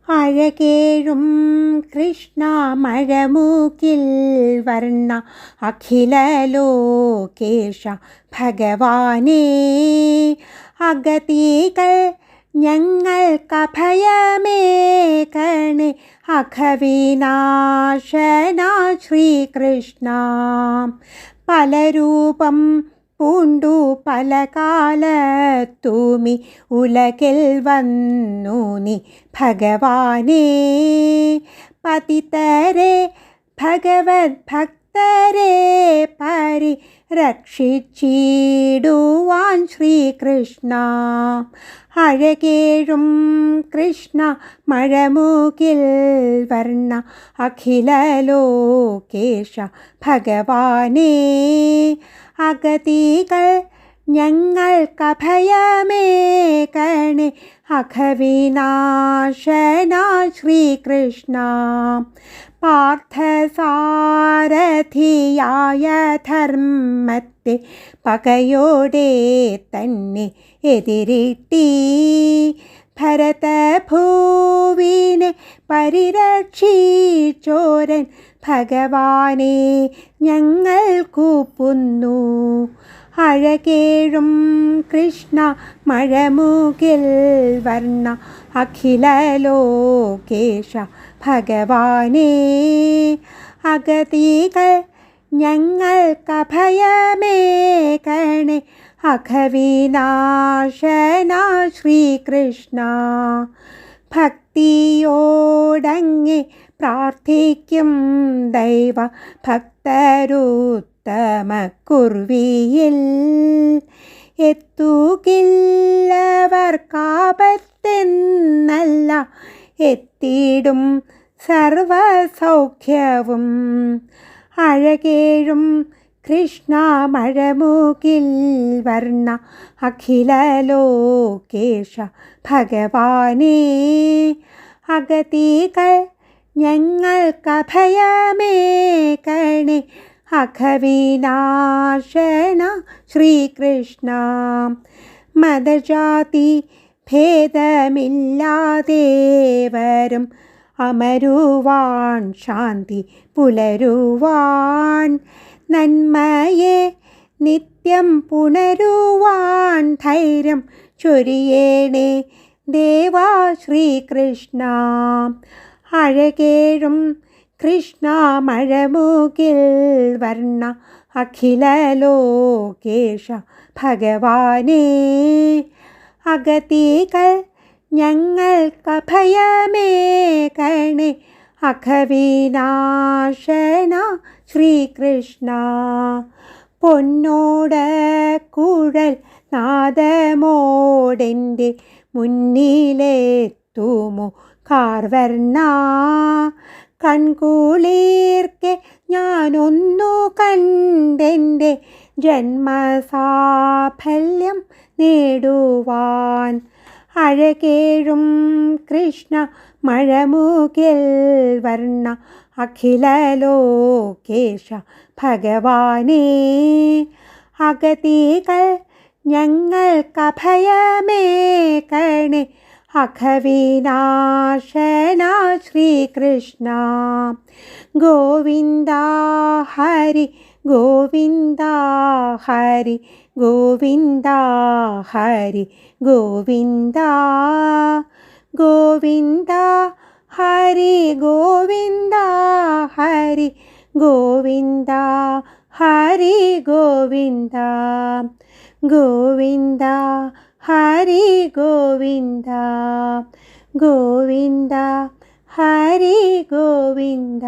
അഴകേഴും കൃഷ്ണ മഴമൂക്കിൽ വർണ്ണ അഖിലലോകേശ ഭഗവാനേ, അഗതികൾ ഞങ്ങൾക്കഭയമേകണേ, അഘവിനാശന ശ്രീകൃഷ്ണ. പലരൂപം പൂണ്ടു പല കാലത്തൂമി ഉലകിൽ വന്നു നീ ഭഗവാനേ, പതിതരെ ഭഗവത് ഭക്തരെ പരിരക്ഷിച്ചിടുവാൻ ശ്രീകൃഷ്ണ. അഴകേഴും കൃഷ്ണ മഴമൂകിൽ വർണ്ണ അഖിലലോകേശ ഭഗവാനേ, അഗതികൾ ഞങ്ങൾക്കഭയമേകണേ, അഘവിനാശന ശ്രീകൃഷ്ണ. പാർത്ഥസാരഥിയായ ധർമ്മത്തെ പകയോടെ തന്നെ എതിരിട്ടി, ഭരതഭൂവിനെ പരിരക്ഷിച്ചോരൻ ഭഗവാനെ ഞങ്ങൾ കൂപ്പുന്നു. അഴകേഴും കൃഷ്ണ മഴമൂകിൽ വർണ്ണ അഖിലലോകേശ ഭഗവാനേ, അഗതികൾ ഞങ്ങൾക്കഭയമേകണേ, അഘവിനാശന ശ്രീകൃഷ്ണ. ഭക്തിയോടങ്ങെ പ്രാർത്ഥിക്കും ദൈവ ഭക്തരുത്തമ കുർവിയിൽ, എത്തുകില്ലവർക്കാപത്തെന്നല്ല എത്തിയിടും സർവസൗഖ്യവും. അഴകേഴും കൃഷ്ണ മഴമൂകിൽ വർണ്ണ അഖിലലോകേശ ഭഗവാനേ, അഗതികൾ ഞങ്ങൾക്കഭയമേകണേ, അഘവിനാശന ശ്രീകൃഷ്ണ. മതജാതി ഭേദമില്ലാതേവരും അമരുവാൻ ശാന്തി പുലരുവാൻ, നന്മയെ നിത്യം പുണരുവാൻ ധൈര്യം ചൊരിയേണേ ദേവാ ശ്രീകൃഷ്ണ. അഴകേഴും കൃഷ്ണ മഴമൂകിൽ വർണ്ണ അഖിലലോകേശ ഭഗവാനേ, അഗതികൾ ഞങ്ങൾക്കഭയമേകണേ, അഘവിനാശന ശ്രീകൃഷ്ണ. പൊന്നോട് കുഴൽ നാദമോടെൻ്റെ മുന്നിലെത്തുമോ കാർവർണ്ണ, കൺകുളിർക്കെ ഞാനൊന്നു കണ്ടെൻ്റെ ജന്മസാഫല്യം നേടുവാൻ. അഴകേഴും കൃഷ്ണ മഴമൂകിൽ വർണ്ണ അഖിലലോകേശ ഭഗവാനേ, അഗതികൾ ഞങ്ങൾക്കഭയമേകണേ, അഘവിനാശന ശ്രീകൃഷ്ണ. ഗോവിന്ദ ഹരി ഗോവിന്ദ ഹരി ഗോവിന്ദ ഹരി ഗോവിന്ദ, ഗോവിന്ദ ഹരി ഗോവിന്ദ ഹരി ഗോവിന്ദ ഹരി ഗോവിന്ദ, ഗോവിന്ദ ഹരി ഗോവിന്ദ, ഗോവിന്ദ ഹരി ഗോവിന്ദ.